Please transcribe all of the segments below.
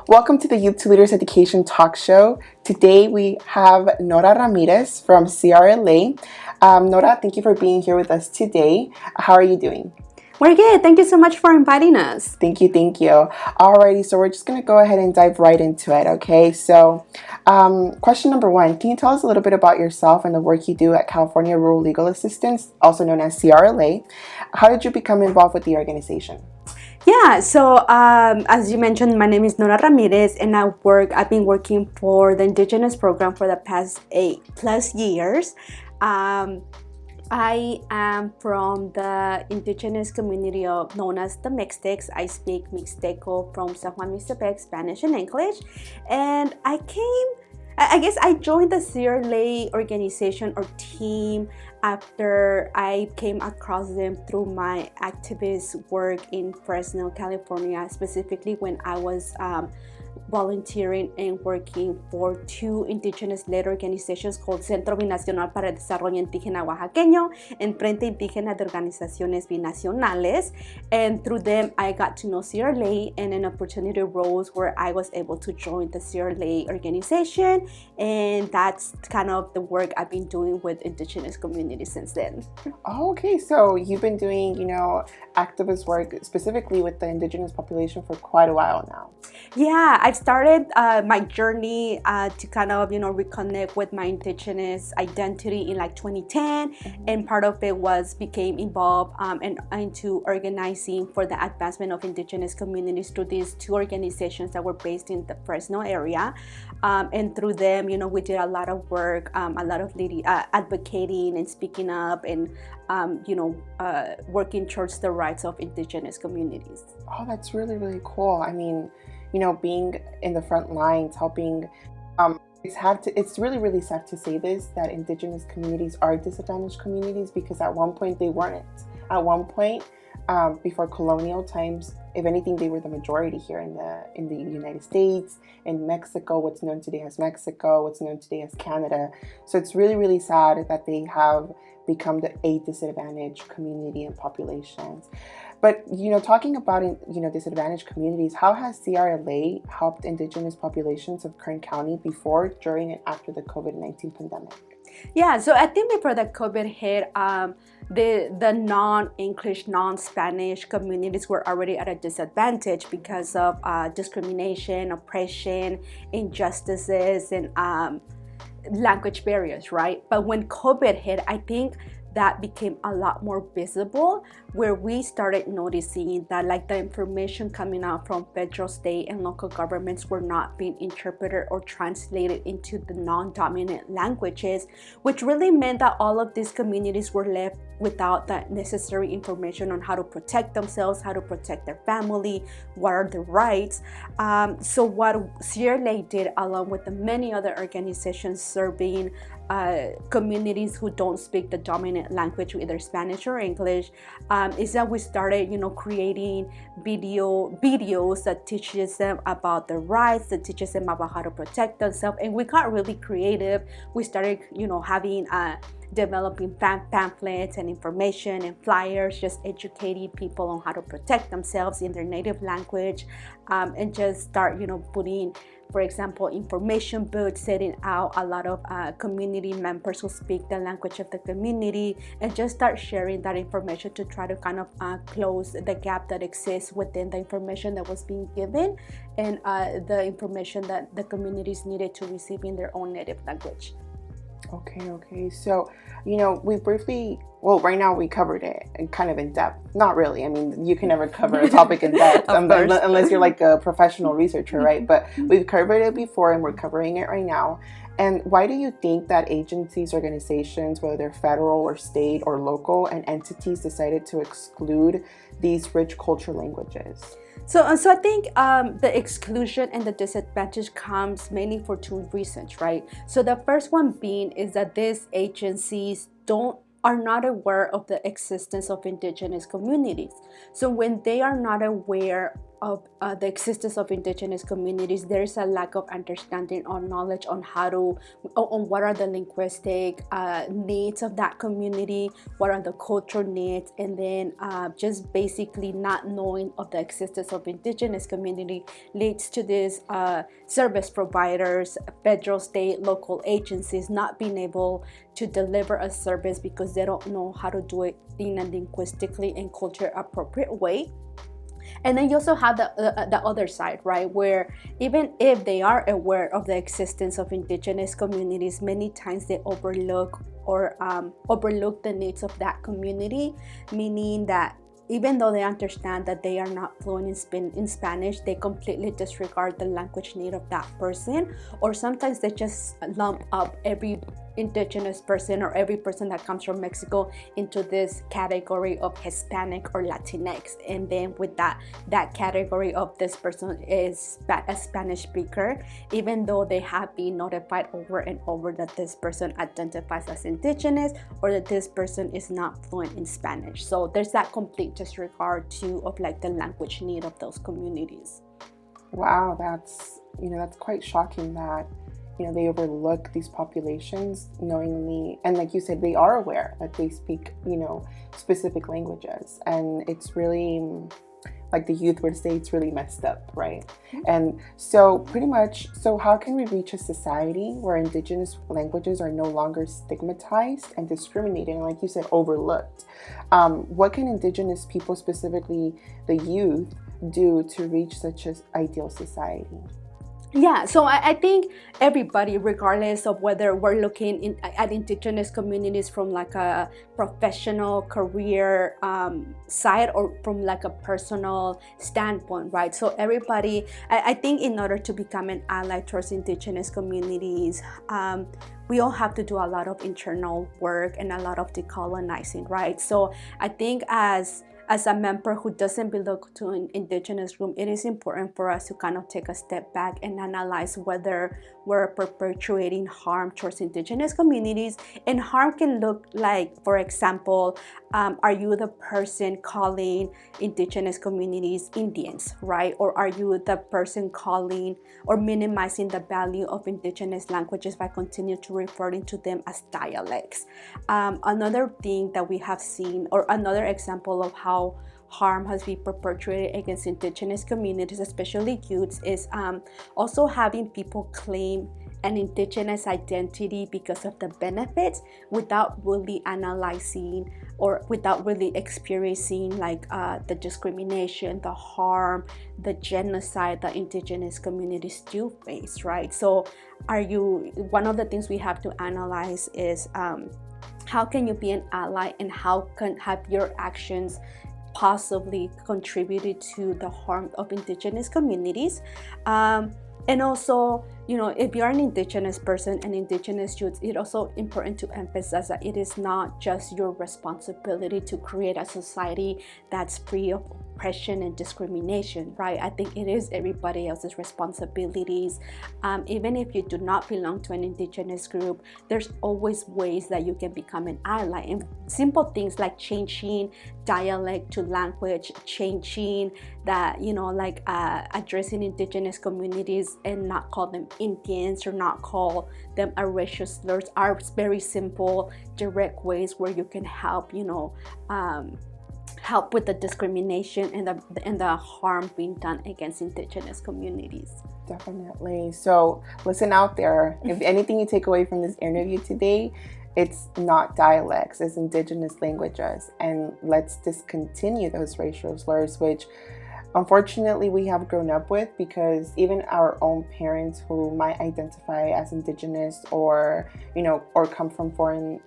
Welcome to the Youth to Leaders Education Talk Show. Today we have Nora Ramirez from CRLA. Nora, thank you for being here with us today. How are you doing? We're good. Thank you so much for inviting us. Thank you. Alrighty, so we're just going to go ahead and dive right into it, okay? So, question number one, can you tell us a little bit about yourself and the work you do at California Rural Legal Assistance, also known as CRLA? How did you become involved with the organization? Yeah, so as you mentioned, my name is Nora Ramirez, and I've been working for the Indigenous program for the past 8+ years. I am from the Indigenous community known as the Mixtecs. I speak Mixteco from San Juan Mixtepec, Spanish and English. And I joined the CRLA organization or team after I came across them through my activist work in Fresno, California, specifically when I was volunteering and working for two Indigenous-led organizations called Centro Binacional para el Desarrollo Indígena Oaxaqueño and Frente Indígena de Organizaciones Binacionales. And through them, I got to know CRLA, and an opportunity arose where I was able to join the CRLA organization. And that's kind of the work I've been doing with Indigenous communities since then. Oh, okay, so you've been doing, activist work specifically with the Indigenous population for quite a while now. Yeah, I've started my journey to kind of, reconnect with my Indigenous identity in like 2010. And part of it became involved and into organizing for the advancement of Indigenous communities through these two organizations that were based in the Fresno area. And through them, we did a lot of work, a lot of advocating and speaking up and, working towards the rights of Indigenous communities. Oh, that's really, really cool. I mean, being in the front lines, helping, it's really, really sad to say this, that Indigenous communities are disadvantaged communities because at one point they weren't. At one point, before colonial times, if anything, they were the majority here in the United States, in Mexico, what's known today as Mexico, what's known today as Canada. So it's really, really sad that they have become a disadvantaged community and populations. But, talking about, disadvantaged communities, how has CRLA helped Indigenous populations of Kern County before, during, and after the COVID-19 pandemic? Yeah, so I think before the COVID hit, the non-English, non-Spanish communities were already at a disadvantage because of discrimination, oppression, injustices, and language barriers, right? But when COVID hit, I think that became a lot more visible, where we started noticing that like the information coming out from federal, state, and local governments were not being interpreted or translated into the non-dominant languages, which really meant that all of these communities were left without that necessary information on how to protect themselves, how to protect their family, what are their rights. So what CRLA did, along with the many other organizations serving communities who don't speak the dominant language, either Spanish or English, is that we started, creating videos that teaches them about their rights, that teaches them about how to protect themselves. And we got really creative. We started, having developing pamphlets and information and flyers, just educating people on how to protect themselves in their native language, and just start, putting, for example, information booths, setting out a lot of community members who speak the language of the community, and just start sharing that information to try to kind of close the gap that exists within the information that was being given and the information that the communities needed to receive in their own native language. Okay. So, right now we covered it and kind of in depth. Not really. I mean, you can never cover a topic in depth unless you're like a professional researcher, right? But we've covered it before and we're covering it right now. And why do you think that agencies, organizations, whether they're federal or state or local, and entities decided to exclude these rich cultural languages? So I think the exclusion and the disadvantage comes mainly for two reasons, right? So the first one being is that these agencies are not aware of the existence of Indigenous communities. So when they are not aware the existence of indigenous communities, there is a lack of understanding or knowledge on on what are the linguistic needs of that community, what are the cultural needs, and then just basically not knowing of the existence of indigenous community leads to this service providers, federal, state, local agencies not being able to deliver a service because they don't know how to do it in a linguistically and culture appropriate way. And then you also have the other side, right, where even if they are aware of the existence of indigenous communities, many times they overlook the needs of that community, meaning that even though they understand that they are not fluent in Spanish, they completely disregard the language need of that person, or sometimes they just lump up every indigenous person or every person that comes from Mexico into this category of Hispanic or Latinx, and then with that category of this person is a Spanish speaker, even though they have been notified over and over that this person identifies as indigenous or that this person is not fluent in Spanish. So there's that complete disregard too of like the language need of those communities. Wow, that's quite shocking that they overlook these populations knowingly, and like you said, they are aware that they speak specific languages, and it's really, like the youth would say, it's really messed up, right? And so pretty much, how can we reach a society where indigenous languages are no longer stigmatized and discriminated, and like you said, overlooked? What can indigenous people, specifically the youth, do to reach such an ideal society? Yeah, so I think everybody, regardless of whether we're looking at indigenous communities from like a professional career side or from like a personal standpoint, right? So everybody, I think in order to become an ally towards indigenous communities, we all have to do a lot of internal work and a lot of decolonizing, right? So I think as a member who doesn't belong to an indigenous group, it is important for us to kind of take a step back and analyze whether we're perpetuating harm towards indigenous communities. And harm can look like, for example, are you the person calling indigenous communities Indians, right? Or are you the person calling or minimizing the value of indigenous languages by continuing to referring to them as dialects? Another thing that we have seen, or another example of how harm has been perpetrated against indigenous communities, especially youths, is also having people claim an indigenous identity because of the benefits without really analyzing or without really experiencing like the discrimination, the harm, the genocide that indigenous communities do face, right? So one of the things we have to analyze is how can you be an ally, and how can have your actions possibly contributed to the harm of indigenous communities? And also, if you're an indigenous person and indigenous youth, it's also important to emphasize that it is not just your responsibility to create a society that's free of oppression and discrimination, right? I think it is everybody else's responsibilities. Even if you do not belong to an indigenous group, there's always ways that you can become an ally. And simple things like changing dialect to language, changing that, addressing indigenous communities and not call them Indians or not call them a racial slurs are very simple, direct ways where you can help, help with the discrimination and the harm being done against indigenous communities. Definitely. So listen out there. If anything you take away from this interview today, it's not dialects, it's indigenous languages. And let's discontinue those racial slurs, which unfortunately we have grown up with, because even our own parents who might identify as indigenous or come from foreign,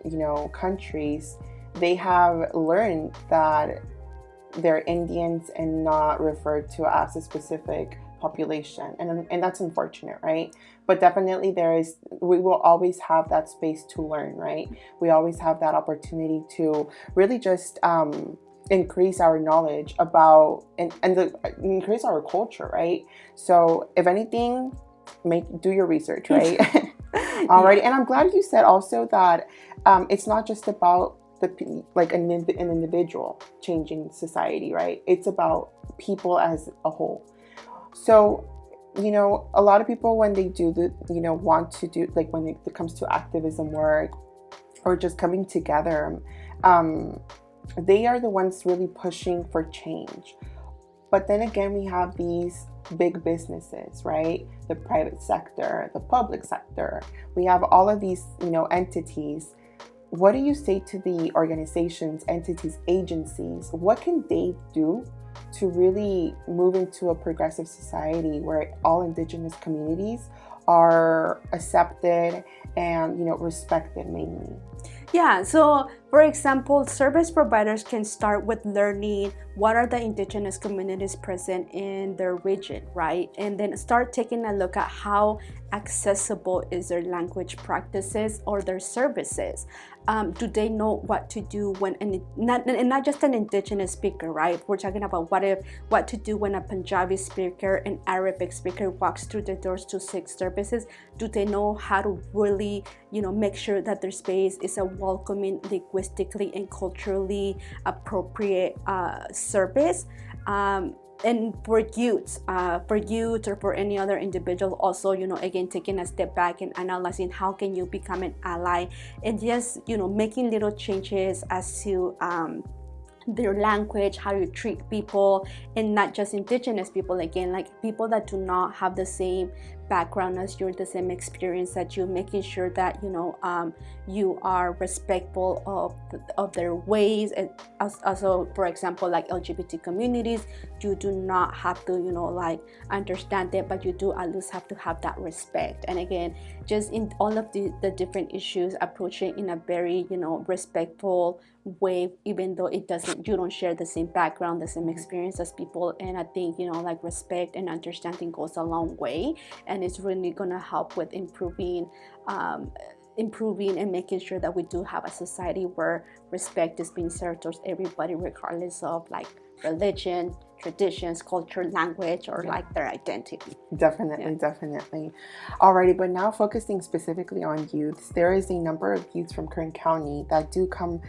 countries, they have learned that they're Indians and not referred to as a specific population, and that's unfortunate, right? But definitely we will always have that space to learn, right? We always have that opportunity to really just increase our knowledge about and increase our culture, right? So if anything, do your research, right? Alrighty. And I'm glad you said also that it's not just about like an individual changing society, right? It's about people as a whole. So, a lot of people, when they do want to do, like when it comes to activism work or just coming together, they are the ones really pushing for change. But then again, we have these big businesses, right? The private sector, the public sector. We have all of these, entities. What do you say to the organizations, entities, agencies? What can they do to really move into a progressive society where all Indigenous communities are accepted and, respected mainly? Yeah, so for example, service providers can start with learning what are the Indigenous communities present in their region, right? And then start taking a look at how accessible is their language practices or their services. Do they know what to do when, not just an Indigenous speaker, right? We're talking about what to do when a Punjabi speaker and Arabic speaker walks through the doors to seek services. Do they know how to really, make sure that their space is a welcoming, linguistically and culturally appropriate service? And for youth or for any other individual also, again, taking a step back and analyzing how can you become an ally, and just, making little changes as to their language, how you treat people, and not just Indigenous people, again, like people that do not have the same background as you, the same experience that you, making sure that you are respectful of their ways. And also, for example, like LGBT communities, you do not have to understand them, but you do at least have to have that respect. And again, just in all of the different issues, approaching in a very respectful way, even though you don't share the same background, the same experience as people. And I think respect and understanding goes a long way, and it's really gonna help with improving and making sure that we do have a society where respect is being served towards everybody, regardless of religion, traditions, culture, language, or their identity. Definitely. Alrighty, but now focusing specifically on youths, there is a number of youths from Kern County that do come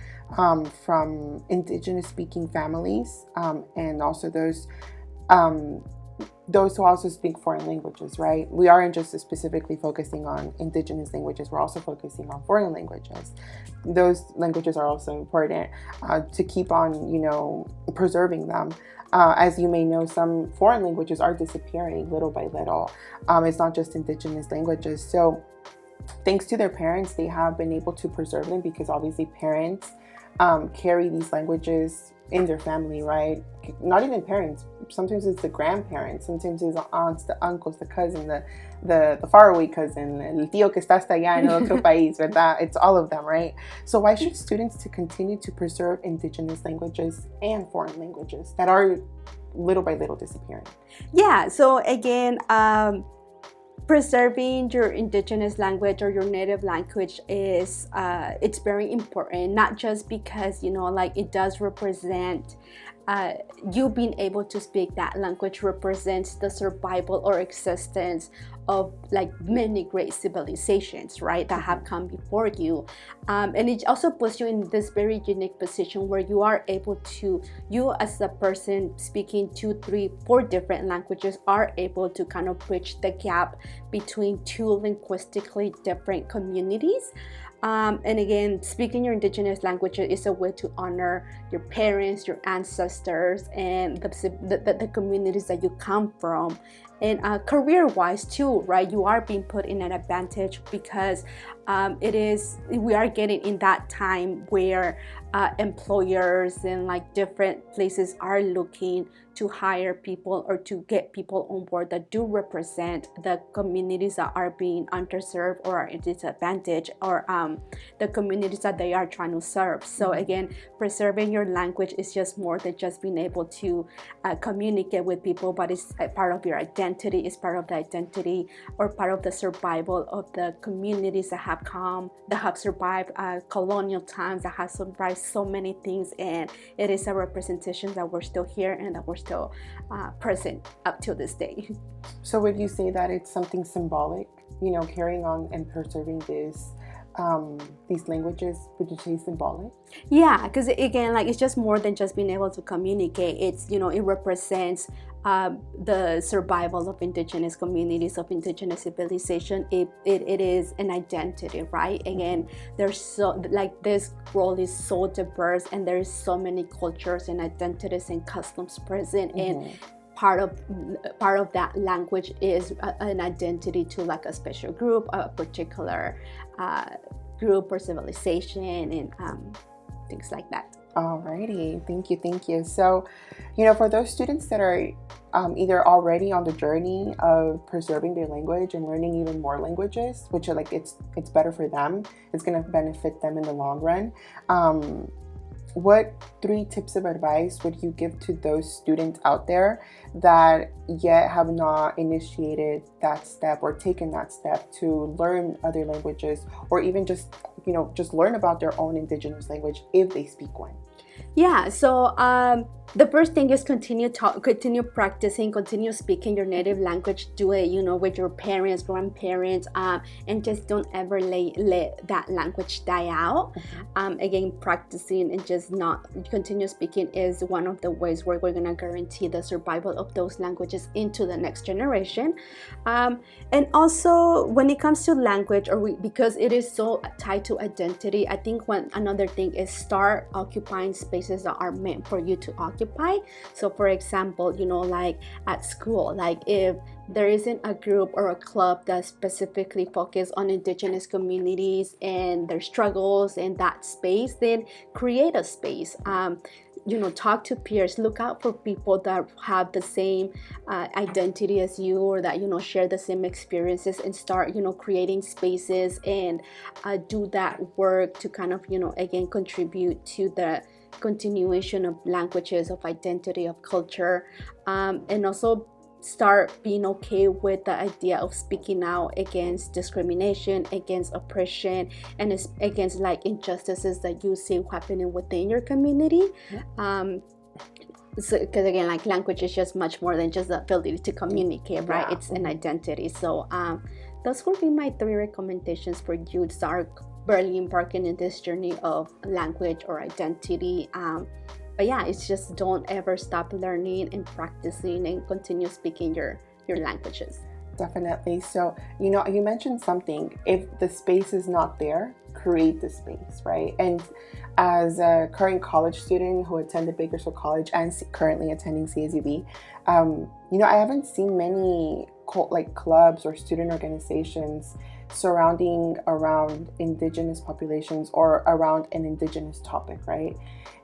from Indigenous speaking families, and also those who also speak foreign languages, right? We aren't just specifically focusing on Indigenous languages, we're also focusing on foreign languages. Those languages are also important to keep on, preserving them. As you may know, some foreign languages are disappearing little by little. It's not just Indigenous languages. So thanks to their parents, they have been able to preserve them, because obviously parents carry these languages in their family, right? Not even parents. Sometimes it's the grandparents. Sometimes it's the aunts, the uncles, the cousin, the faraway cousin, el tío que está hasta allá en otro país, ¿verdad? It's all of them, right? So why should students to continue to preserve Indigenous languages and foreign languages that are little by little disappearing? Yeah. So again, preserving your Indigenous language or your native language is it's very important, not just because it does represent you being able to speak that language represents the survival or existence of many great civilizations, right, that have come before you, and it also puts you in this very unique position where you are able to, you as a person speaking 2, 3, 4 different languages, are able to kind of bridge the gap between two linguistically different communities. And again, speaking your Indigenous language is a way to honor your parents, your ancestors, and the communities that you come from. And career-wise too, right? You are being put in an advantage because we are getting in that time where employers and different places are looking to hire people or to get people on board that do represent the communities that are being underserved or are at disadvantage, or the communities that they are trying to serve. So again, preserving your language is just more than just being able to communicate with people, but it's a part of your identity, it's part of the identity or part of the survival of the communities that have survived colonial times, that have survived so many things, and it is a representation that we're still here and that we're still present up to this day. So would you say that it's something symbolic, carrying on and preserving this these languages, would you say symbolic? Yeah, because again, like, it's just more than just being able to communicate. It's, it represents the survival of indigenous communities, of indigenous civilization. It is an identity, right? Again, there's so, like, this world is so diverse, and there's so many cultures and identities and customs present, and part of that language is an identity to, like, a special group, a particular group or civilization, and things like that. Alrighty, thank you. So, for those students that are either already on the journey of preserving their language and learning even more languages, which are, like, it's better for them, it's going to benefit them in the long run. What 3 tips of advice would you give to those students out there that yet have not initiated that step or taken that step to learn other languages, or even just learn about their own indigenous language if they speak one? Yeah, so the first thing is continue practicing, continue speaking your native language. Do it, with your parents, grandparents, and just don't ever let that language die out. Again, practicing and just not continue speaking is one of the ways where we're going to guarantee the survival of those languages into the next generation. And also, when it comes to language, because it is so tied to identity, I think another thing is start occupying spaces that are meant for you to occupy. So for example, like at school, like if there isn't a group or a club that specifically focus on indigenous communities and their struggles in that space, then create a space. Talk to peers, look out for people that have the same identity as you, or that, share the same experiences, and start, creating spaces and do that work to kind of, again, contribute to the continuation of languages, of identity, of culture, and also start being okay with the idea of speaking out against discrimination, against oppression, and against, like, injustices that you see happening within your community. So, because again, like, language is just much more than just the ability to communicate, right? It's an identity. So those would be my 3 recommendations for you to start barely embarking in this journey of language or identity. But yeah, it's just don't ever stop learning and practicing, and continue speaking your languages. Definitely. So, you mentioned something. If the space is not there, create the space, right? And as a current college student who attended Bakersfield College and currently attending CSUB, I haven't seen many clubs or student organizations surrounding around indigenous populations or around an indigenous topic, right?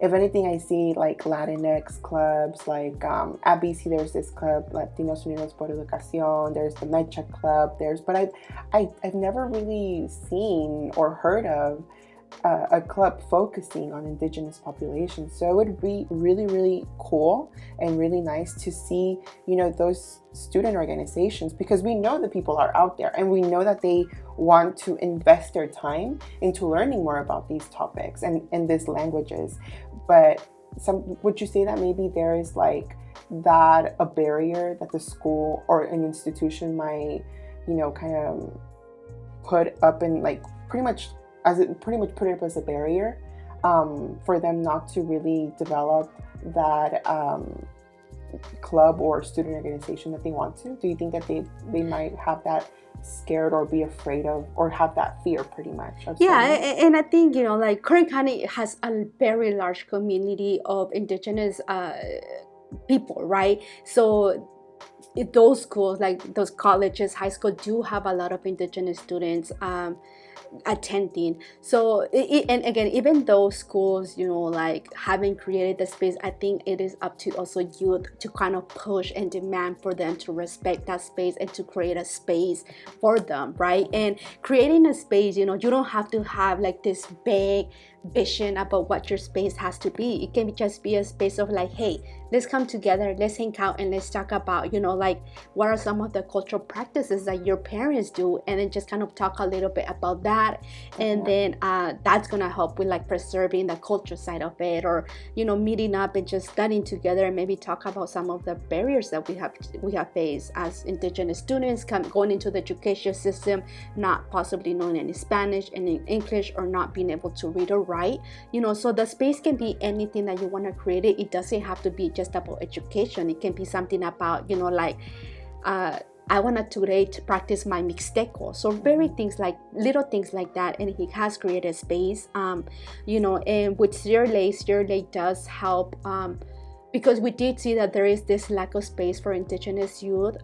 If anything, I see like Latinx clubs, like at BC there's this club, Latinos Unidos por Educación, there's the Mecha Club, but I've never really seen or heard of a club focusing on indigenous populations. So it would be really, really cool and really nice to see, those student organizations, because we know the people are out there and we know that they want to invest their time into learning more about these topics and these languages. But would you say that maybe there is like that a barrier that the school or an institution might, kind of put up in, like, pretty much put it up as a barrier for them not to really develop that club or student organization that they want to? Do you think that they might have that scared or be afraid of, or have that fear pretty much? Yeah, and I think, like Kern County has a very large community of indigenous people, right? So those schools, like those colleges, high school, do have a lot of indigenous students attending. So and again, even those schools, like having created the space, I think it is up to also youth to kind of push and demand for them to respect that space and to create a space for them, right? And creating a space, you don't have to have like this big vision about what your space has to be. It can just be a space of like, hey, let's come together, let's hang out, and let's talk about, like what are some of the cultural practices that your parents do, and then just kind of talk a little bit about that. And then that's gonna help with like preserving the culture side of it, or meeting up and just getting together and maybe talk about some of the barriers that we have faced as Indigenous students going into the education system, not possibly knowing any Spanish and English, or not being able to read or write. So the space can be anything that you want to create. It doesn't have to be just about education. It can be something about I wanted today to practice my Mixteco. So little things like that. And he has created space, and with CRLA does help, because we did see that there is this lack of space for Indigenous youth.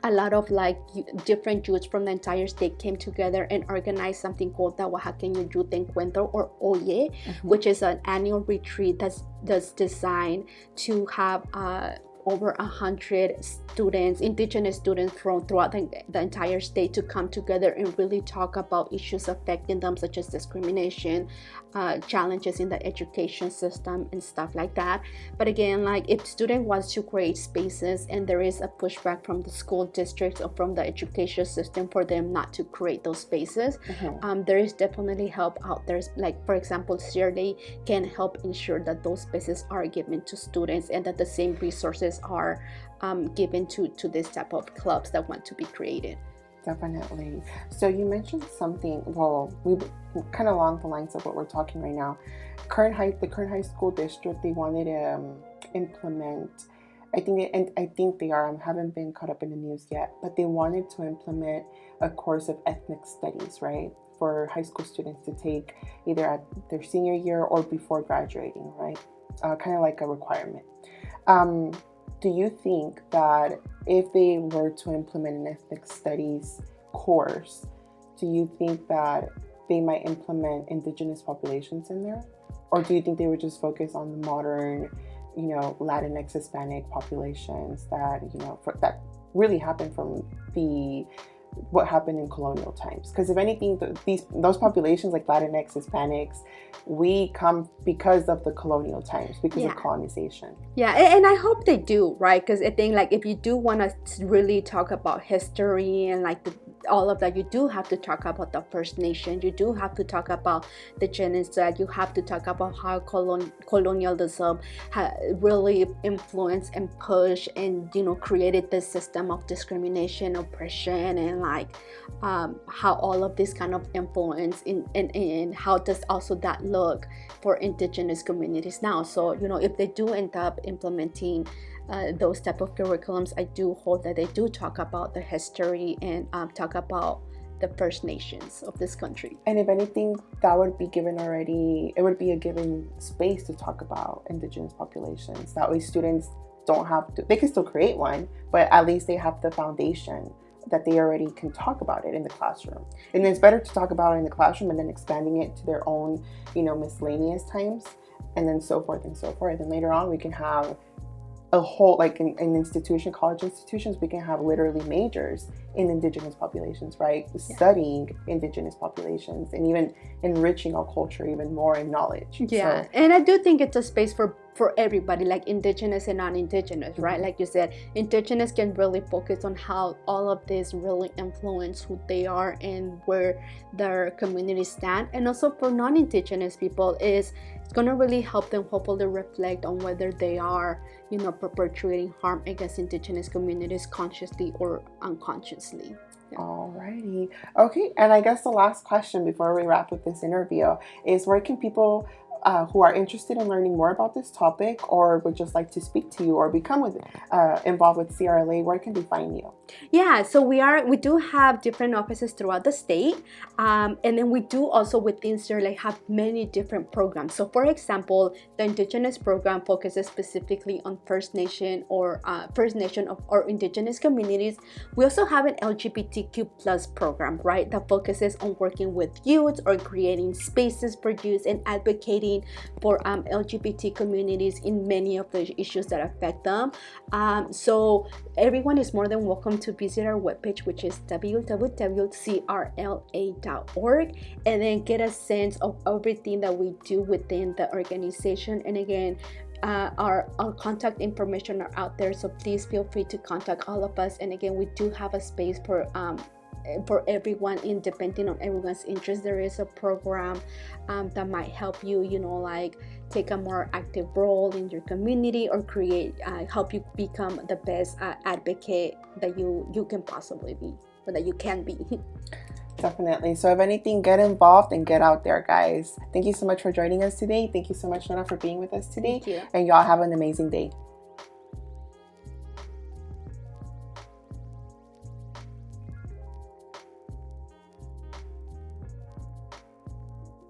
A lot of like different youths from the entire state came together and organized something called the Oaxaqueño Youth Encuentro, or OYE, which is an annual retreat that's designed to have over 100 students, Indigenous students from throughout the entire state, to come together and really talk about issues affecting them, such as discrimination, challenges in the education system, and stuff like that. But again, like if student wants to create spaces and there is a pushback from the school districts or from the education system for them not to create those spaces, there is definitely help out there. Like for example, CRLA can help ensure that those spaces are given to students, and that the same resources are given to this type of clubs that want to be created. Definitely. So you mentioned something, we kind of along the lines of what we're talking right now. The current high school district, they wanted to implement, I think they are, I haven't been caught up in the news yet, but they wanted to implement a course of ethnic studies, right, for high school students to take either at their senior year or before graduating, right? Kind of like a requirement. Do you think that if they were to implement an ethnic studies course, do you think that they might implement Indigenous populations in there? Or do you think they would just focus on the modern, Latinx, Hispanic populations that, that really happened from what happened in colonial times? Because if anything, those populations like Latinx, Hispanics, we come because of the colonial times, because of colonization. Yeah, and I hope they do, right? Because I think like if you do want to really talk about history and like all of that, you do have to talk about the First Nation. You do have to talk about the genocide. You have to talk about how colonialism really influenced and pushed and created this system of discrimination, oppression, and like how all of this kind of influence in how does also that look for Indigenous communities now. So if they do end up implementing those type of curriculums, I do hope that they do talk about the history and talk about the First Nations of this country. And if anything, that would be given already, it would be a given space to talk about Indigenous populations. That way students don't have to, they can still create one, but at least they have the foundation that they already can talk about it in the classroom. And it's better to talk about it in the classroom and then expanding it to their own, miscellaneous times, and then so forth and so forth. And later on, we can have a whole, like in college institutions, we can have literally majors in Indigenous populations, right? Studying Indigenous populations and even enriching our culture even more in knowledge. Yeah, so, and I do think it's a space for everybody, like Indigenous and non-Indigenous, right? Like you said, Indigenous can really focus on how all of this really influence who they are and where their communities stand. And also for non-Indigenous people, it's going to really help them hopefully reflect on whether they are, perpetuating harm against Indigenous communities consciously or unconsciously. Yeah. Alrighty. Okay, and I guess the last question before we wrap up this interview is, where can people who are interested in learning more about this topic, or would just like to speak to you or become involved with CRLA, where can they find you? Yeah, so we do have different offices throughout the state, and then we do also within CRLA have many different programs. So for example, the Indigenous program focuses specifically on First Nation or Indigenous communities. We also have an LGBTQ plus program, right, that focuses on working with youth or creating spaces for youth and advocating advocating for LGBT communities in many of the issues that affect them. So everyone is more than welcome to visit our webpage, which is www.crla.org, and then get a sense of everything that we do within the organization. And again, our contact information are out there, so please feel free to contact all of us. And again, we do have a space for everyone, depending on everyone's interest. There is a program that might help you, like take a more active role in your community, or help you become the best advocate that you can possibly be, or that you can be. Definitely. So if anything, get involved and get out there, guys. Thank you so much for joining us today. Thank you so much, Nora, for being with us today. Thank you. And y'all have an amazing day.